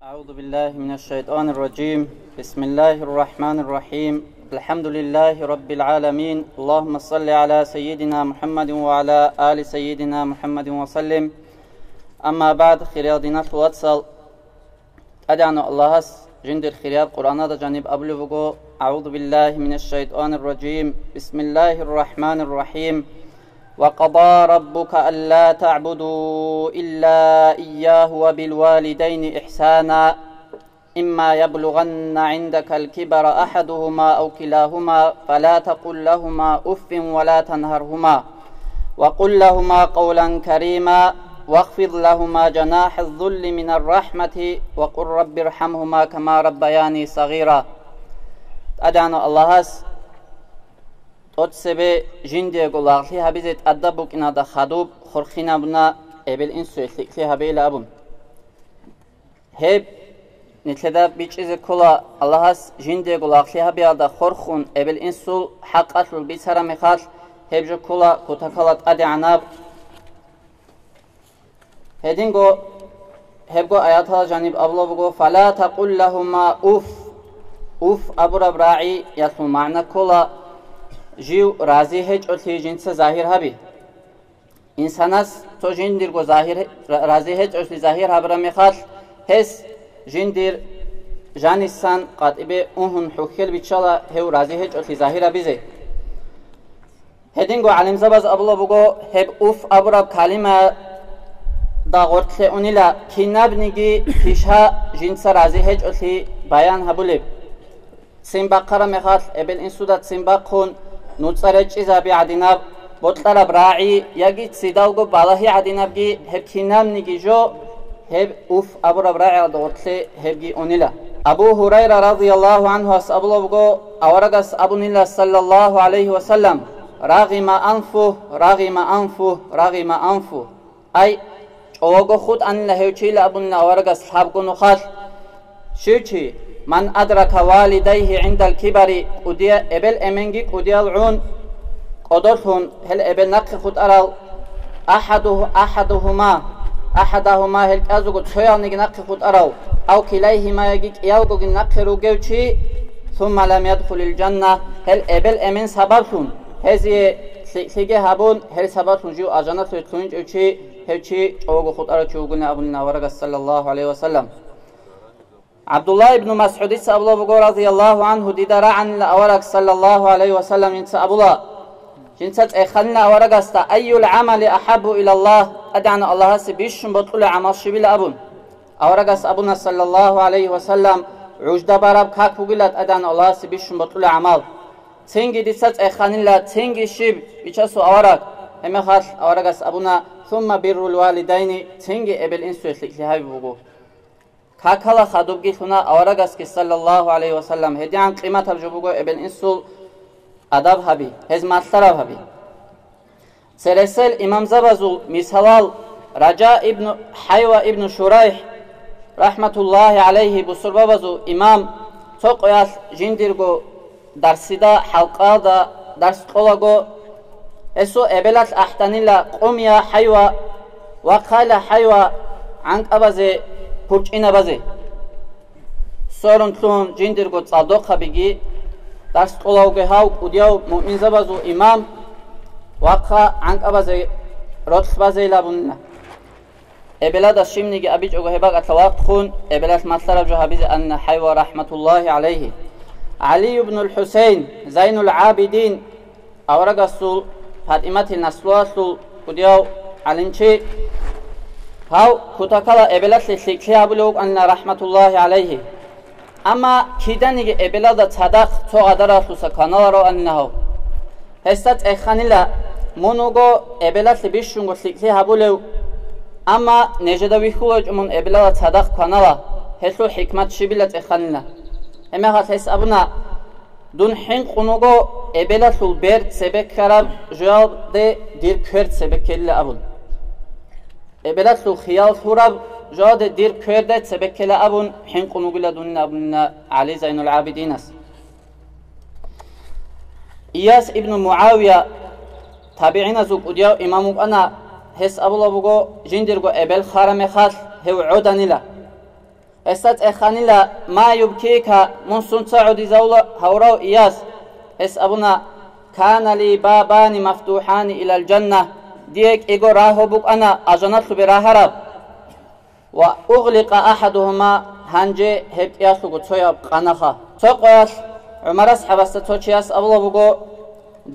أعوذ بالله من الشيطان الرجيم. بسم الله الرحمن الرحيم. الحمد لله رب العالمين. اللهم صل على سيدنا محمد وعلى آل سيدنا محمد وسلم. أما بعد خيرادنا الواتسال أدعنا الله جندر خيراد قرآن هذا جانب أبلغو. أعوذ بالله من الشيطان الرجيم. بسم الله الرحمن الرحيم. وقضى ربك ألا تعبدوا إلا إياه وبالوالدين إحسانا إما يبلغن عندك الكبر أحدهما أو كلاهما فلا تقل لهما أف ولا تنهرهما وقل لهما قولا كريما واخفض لهما جناح الذل من الرحمة وقل رب ارحمهما كما ربياني صغيرا. أدعنا الله От себе жинде голахли хабизет аддабук инада хадуб хорхинабна эбел инсуэсли хабейла абун. Хеб нитледа бичизе кола Аллахас жинде голахли хабиада хорхун эбел инсул хақатлул бицара мехал хебжу кола кутакалат ади анаб. Хединго хебго аятала жаниб аблабуго фала тақул лахума уф уф абураб раи ясу ма'на кола жив разӣ ҳеҷ оти жинса заҳир ҳаби инсанас то жиндирго разӣ ҳеҷ оти заҳир ҳабра мехал ҳес жиндир жанисан қатъибе уҳун ҳукел бичала ҳев разӣ ҳеҷ оти заҳира бизе ҳединго алимзабаз аблабуго ҳеб уф абураб калима дағортле унила ки набниги пишҳа жинса разӣ ҳеҷ оти баян ҳабулеб симбаққара мехал эбел инсудат симбаққун нуцаречи заби адинаб ботлараб раи яги цидалго балаҳи адинабги ҳебкинамниги жо ҳеб уф абураб раи адотле ҳебги унила абу ҳурайра разияллаҳу анҳу ас аблабго аварагас абунила саллаллаҳу алайҳи васалам рағима анфуҳ рағима анфуҳ рағима анфуҳ ай чъоваго худ анила ҳевчила абунила аварагас ҳабгунухал шивчи من أدرك والديه عند الكبر قديا إبل أمنجي قديا العون قدرتهم هل إبل نقي خد أرال أحدهما هل أزوج تشيال نجي نقي خد أرال أو كليهما يجيك يالجو نقي روجوشي ثم لم يدخل الجنة هل إبل أمن سببهم هذه سيجي هبون هل سببهم جو أجنة تلونج أوشي هالشي أوجو خد أرال شو قلنا أبونا ورقة صلى الله عليه وسلم عبدالله ابن مسعود سأبلغ رضي الله عنه ديدار عن الأورق صلى الله عليه وسلم ينسى أبولا جنسات خلنا أورق استا أي العمل أحب إلى الله أدعنا الله سبيشن بطول عمل شبيل أبون أورق اس أبونا صلى الله عليه وسلم عجد بارب كاك بقلت أدعنا الله سبيشن بطول عمل تنجي ديسات خلنا تنجي شب بيشاسو أورق اما خاص أورق اس أبونا ثم بر الوالدين تنجي ابل إنسو يسلك لهاي بقو كاكلا خدوب جيثنا أورجس كي صلى الله عليه وسلم هديان قيمة الجبوجو ابن إنسول أدب هبي هزمات طرف هبي سلسل إمام زبزو مثال رجاء ابن حيوة ابن شريح رحمة الله عليه بصر ببزو إمام توقياس جندرجو درسدا حلقادا درس قلاجو اسو ابلات أحتنيلا قوميا حيوة وقال حيوة عنك أبزي پوچینا بازی سرون تون جندر گفت صادق خبیگی درس قلاوگه هاو کودیاو مؤمن زبازو امام واقع عنک بازی رتخ بازی لابوننا ابلاد الشیمنیگی ابیج اوگه باگ اتلاقت خون ابلاد مطلب جو حبیز ان حیوا رحمت الله علیه علی بن الحسین زین العابدین اورگسول فاطمه النسلواسول کودیاو علنچی هاو كتاكلا إبلاد لسيكي أبلوغ أن رحمة الله عليه أما كيدانيجي إبلاد تصدق تو أدرا سكانا رو أنه هستات إخانيلا منوغو إبلاد لبيشونغو سيكي أبلوغ أما نجدا ويخوج من إبلاد تصدق كانالا هسو حكمت شبيلات إخانيلا أما هات هس أبنا دون حين قنوغو إبلاد لبيرت سبك كراب جواب دير كرت سبك كلا أبل ابلات لو خيال ثورب جاد دير كردت سبكلا ابون حين قنوغلا دون ابونا علي زين العابدين إياس ابن معاوية تابعين زوج وديا إمام أنا هس أبو الله بقو جندر قو ابل خارم خال هو عودانيلا Esat ekhanila ma yubkika mun sunsa'udi zawla hawraw iyas. Es abuna kana li babani maftuhani ila al-jannah. Diyek ego rahobuk ana ajanatlu biraharab. Wa ughliqa ahaduhuma hanje hepiyaslugu tsoyab qanaha. Tsoqas Umaras habasta tsochiyas ablabugo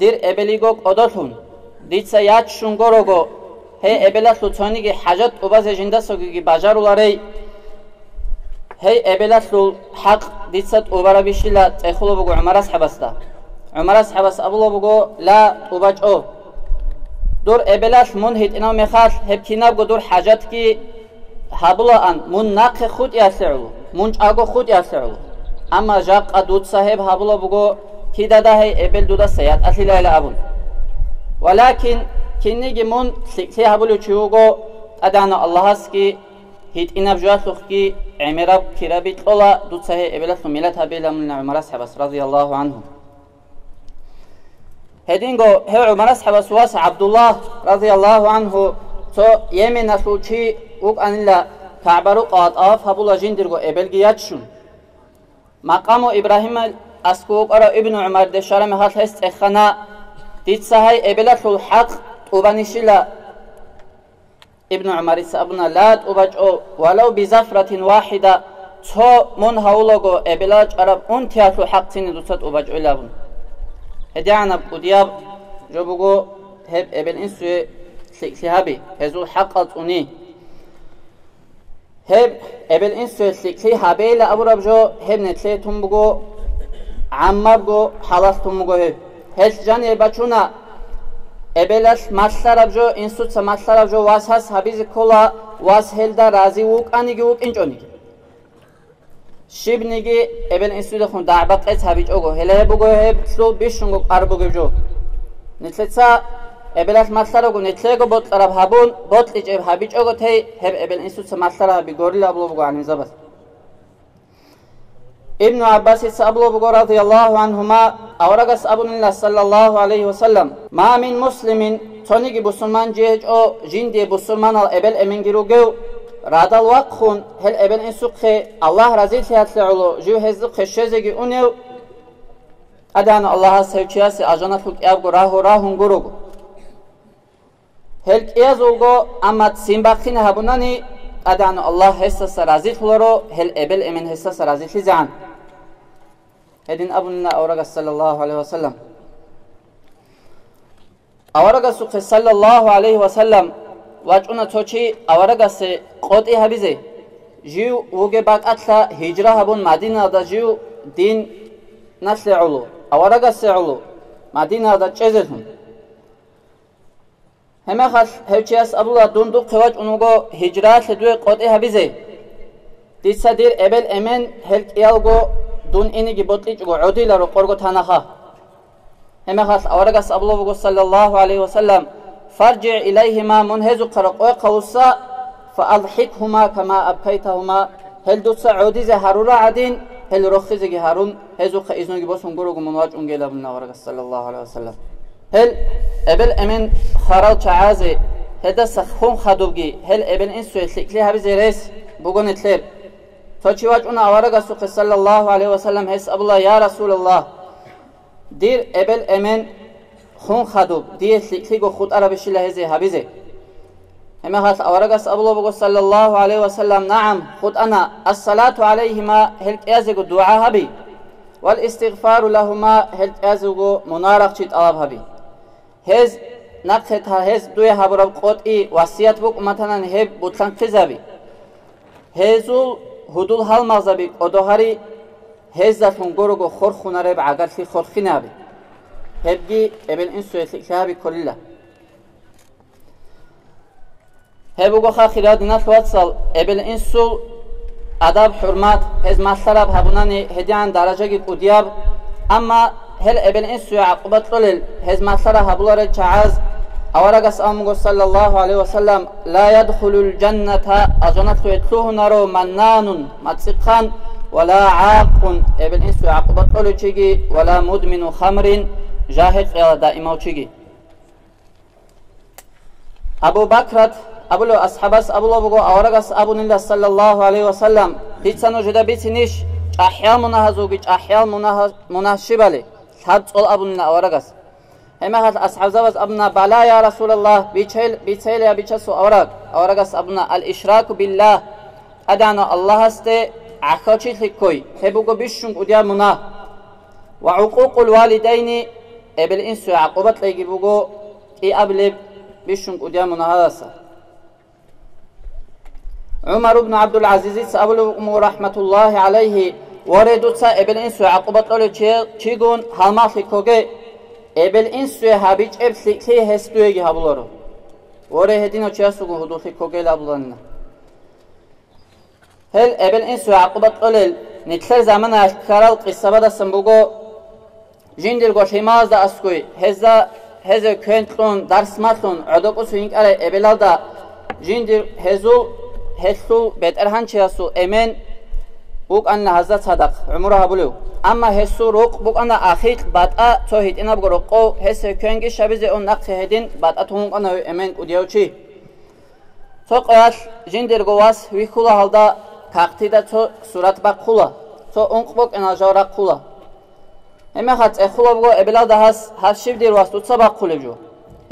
dir ebeligok odothun. Ditsa yach shungorogo he ebelaslu tsonigi hajat ubaze jindasogi bajarularey. Hey ebelaslu haq ditsat ubarabishila tsekhulubugo Umaras habasta. Umaras habas ablabugo la ubajo. Dur ebelas mun hitina mekhas hepkinabgo dur hajat ki habula an mun naqe khud yas'u mun ago khud yas'u amma jaq adud sahib habula bugo kidada hay ebel duda sayat asila ila abun walakin kinigi mun sikhi habulu chugo adana allahas ki hitina bjasukh ki emirab kirabit ola dud sahib ebelas milat habila mun Umaras habas radiyallahu anhu Hedingo he Umaras habas was Abdullah radiyallahu anhu to yemen asuchi uk anilla Ka'baru qataf habula jindirgo ebelgiyatshun maqamo Ibrahim askuq ara ibn Umar de sharame hat hest ekhana ditsahay ebelatul haq ubanishila ibn Umar isabuna lat ubajo walau bi zafratin wahida to mun hawlogo ebelaj arab untiatu haqtin dutsat ubajo labun Hediana udiyab jobugo heb ebel insu sihabi hezul haqat uni heb ebel insu sihabi la aburabjo heb netle tumbugo ammargo halas tumbugo heb hes jan ebachuna ebelas maslarabjo insu maslarabjo washas habiz kola was helda razi uk anigi uk injoni Shibnigi ebel insu de khun da'bat qet habij ogo hele bugo heb slo bishungo qarbugo jo netletsa ebelas masalago netlego bot tarab habun bot ije habij ogo te heb ebel insu masala bi gorila ablogo an zabas Ibn Abbas sablogo radiyallahu anhuma awragas abunillah sallallahu alayhi wasallam ma min muslimin tonigi musulman jej o jindi musulman al ebel emingirugo Radal waqhun hel ebel insukhe Allah razil fiyatlu ju hezli qeshezegi unev adan Allah'a sevkiyasi ajanatluk yabgo rahun gurugu hel qiyazulgo amat simbaqine habunani adan Allah hessasa razil loro hel ebel emin hessasa razil zan edin abunna awraga sallallahu aleyhi ve sellem awraga sukhe sallallahu aleyhi ve sellem Wachuna tochi awaragase qoti habize jiu uge bakatla hijra habun Madina da jiu din nasle'ulu awaragase ulu Madina da chezetun Heme khas hevchias abula dundu qewach unugo hijra sedue qoti habize Ditsadir ebel emen helqiyalgo dun inigi botlichgo udilaro qorgo tanaha Heme khas awaragas abulugo sallallahu aleyhi ve sellem Farji ilayhima munhezu qaraqo qawsa fa adhikhuma kama abkaytahuma hel dutsa udize harura adin hel rokhizegi harun hezu qiznogi bosun gurugu munwaj ungelabna waraga sallallahu aleyhi ve sellem hel ebel emin kharal chaaze heda sakhun khadubgi hel ebel insu sikli habizeres bugun etler tochiwaj una waraga sallallahu aleyhi ve sellem hes abla ya rasulullah dir ebel emin خون خدوب دیه سیکلیگو خود عربشی لحظه حبیزه همه خاص اوارگاس ابلو بگو صلی الله علیه و سلم نعم خود انا الصلاة علیهما هلک ازگو دعا حبی والاستغفار لهما هلک ازگو منارق چید آب حبی هز نقصت ها هز دوی حبراب قطعی وصیت بک امتنان هب بودسان قزبی هزول حدول حال مغزبی ادوهاری هزتون گروگو خورخونه رب عگر فی خورخینه بی Hebgi ebel insu şahabi kullillah. Hebugo khira dinas watsal ebel insu adab hurmat hez masarab habunani hedian darajagi udiyab amma hel ebel insu aqibat lil hez masara habulare chaaz awaragas amgo sallallahu aleyhi ve sellem la yadkhulul cenneta azanatu etluhu naru mannanun matsiqan ve la aaqun ebel insu aqibat lil chigi ve la mudminu khamrin Jahid daima uçigi. Abu Bakrat, Abulo ashabas Abulo bugo awaragas Abunillah sallallahu aleyhi ve sellem ბიცანო ჟედა ბიცინიშ ჭაჰიალ მონაჰაზუგი ჭაჰიალ მონაჰშიბალი საწოლ აბუნა ავარაგას ემახალ ასჰაბზავას აბუნა ბალა ია რასულალლაჰ ბიცელ ია ბიჩასო ავარაგას აბუნა ალ იშრაკუ ბილლაჰ ადანა ალლაჰასტე ახოჩი ხიკოი ჰებუგო ბიშუნ უდია მონა ვა უყუყულ ვალიდაინი ებელ ინსუ აყობატ ლეგიბუგო ი აბლე ბიშუნ უდია მონაჰასა عمر بن عبد العزيز أبو رحمة الله عليه وردوتsa ابل انسو عقوبت لولو چيگون halma xikoge ابل انسو habic ebslikli hestuegi habuloro ore hedino chasugun hudu xikoge lablanna hel ابل انسو عقوبت lolel nitler zaman ashkaral qissabada sambugo jindir goshimaz da askoy heze köntlun darsmatlun adokusu inkare ebelalda jindir hezu hesu beterhan chiasu emen buk anna hazat sadaq umra habulu amma hesu ruq buk anna akhiq bata tohit inab goroqo hese köngi shabize on naqse hedin bata tung anna emen udiyauchi so qas jindir gowas wikula halda taqtida so surat baqula so onqbok enajara qula eme khat ekhulobgo ebelada has hashivdir wastutsa baqulevjo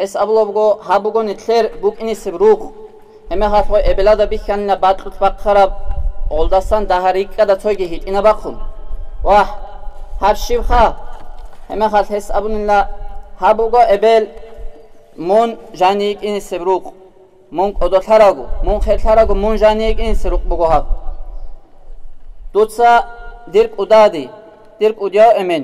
es ablobgo habugo nitler buk inisib ruq eme khat ebelada bikhanna batqut baqarab oldasan daharikka da toyge hit ina baqun wah hashivkha eme khat hes abunilla habugo ebel mon janik inisib ruq mon odotharago mon kheltharago mon janik inisib ruq bugo hab dutsa dirk udadi dirk udya emen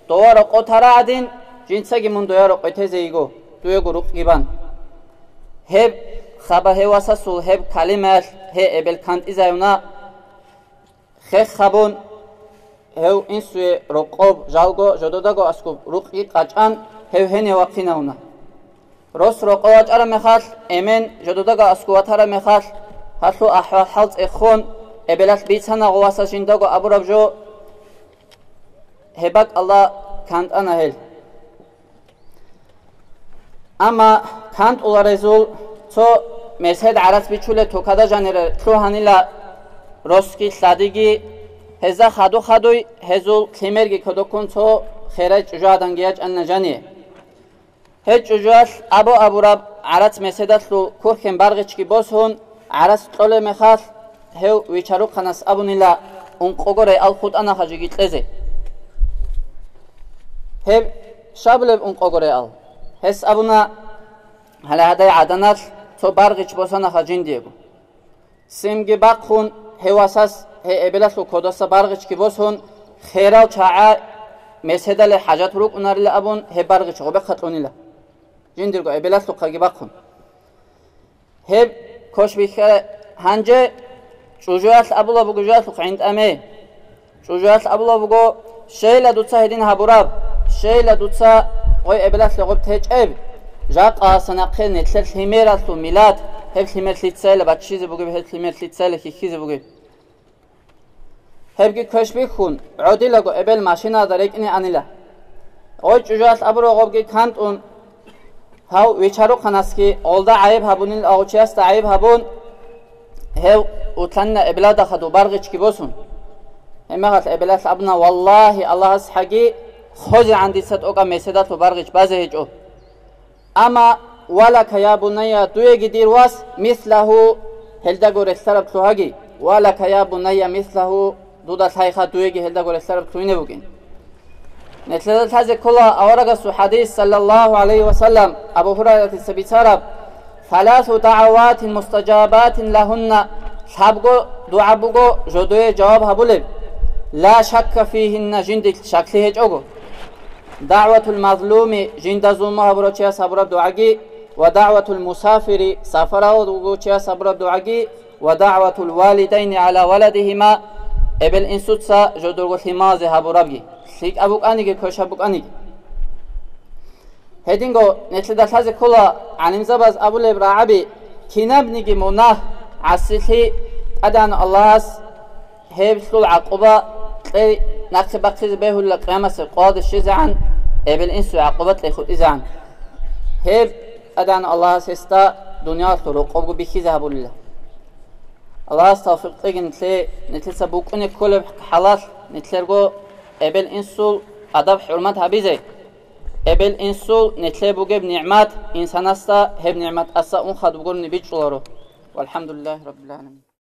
doara qotara adin jinsagi mun doara qotezeigo duyego ruq giban heb khaba hewasa sul heb kalimat he ebel kant izayuna khe khabon hev insue roqob jalgo jododago askub ruqi qachan hev hene waqinauna ros roqawat ara mekhal emen jododago askuatara mekhal hasu ahwa halz ekhon ebelas bitsana qwasa shindago aburabjo hebak Allah kant anahel ama kant ularezul so meshed aras bichule tokada janere trohanila roski sadigi heza khadoy hezul kemergi kodokun so kheraj juadan giyaj anna jani hej juas aburab aras mesedatlu kurken bargichki bosun aras tole mekhas hev vicharu khanas abunila un qogore al khud ana khajigi tleze heb shableb un qogore al hes abuna hala haday adanat so bargich bosana khajin diego simgi baqun hewasas he ebelaslu kodasa bargichki bosun khairal chaa mesedale hajat ruk unaril abun he bargich gobe khatlonila jindirgo ebelaslu khagi baqun heb koshbikha hanje chujuas abula bugujas khind ame chujuas abula bugo shayla dutsa hedin haburab shayla dutsa oy ebelaslu gob techeb jaq asana netler himeraslu milad hep himerlitsele batchize bugi hep himerlitsele khize bugi hebgi koshbikun udilago ebel mashina darekni anila oy chujuas aburo gobgi kant un haw vicharu khanaski olda ayib habunil auchias ta ayib habun hev utlanna eblada khadu bargichki bosun emagat eblas abna wallahi allahas hagi khozi andisat oga mesedat bargich baze hejo ama wala kaya bunaya tuyegi dirwas mislahu helda gore sarab tuhagi wala kaya bunaya mislahu duda sayha tuyegi helda gore sarab tuine bugin netledat haze kola awaraga su hadis sallallahu aleyhi ve sellem Abu Hurayra sabitsarab thalathu da'awatin mustajabatin lahunna sabgo dua bugo jodoye jawab habule la shakka fihinna jindik shakli hejogo da'watul mazlumi jinda zulma habrochiya sabrab duagi wa da'watul musafiri safara dugochiya sabrab duagi wa da'watul walidaini ala waladihima ebel insutsa jodorgo himaze habrabgi sik abukanige koshabukanige hedingo netleda haze kola animzabaz abul ibrabi kinabnigi munah asli adan allahas hebsul aquba naqsi baqiz behul qiyamas qad shizan ebel insu aqubat lekhud izan heb adan allahas esta dunya tulu qobgu bikhiza bulillah Allah'as tavfiqligin netle sabukun ekole halal netlergo ebel insul adab hürmet habize. Ebel insul netle bugeb ni'mat insanasta heb ni'mat asa un khadbugur nibichularo. Velhamdülillahi Rabbil alemin.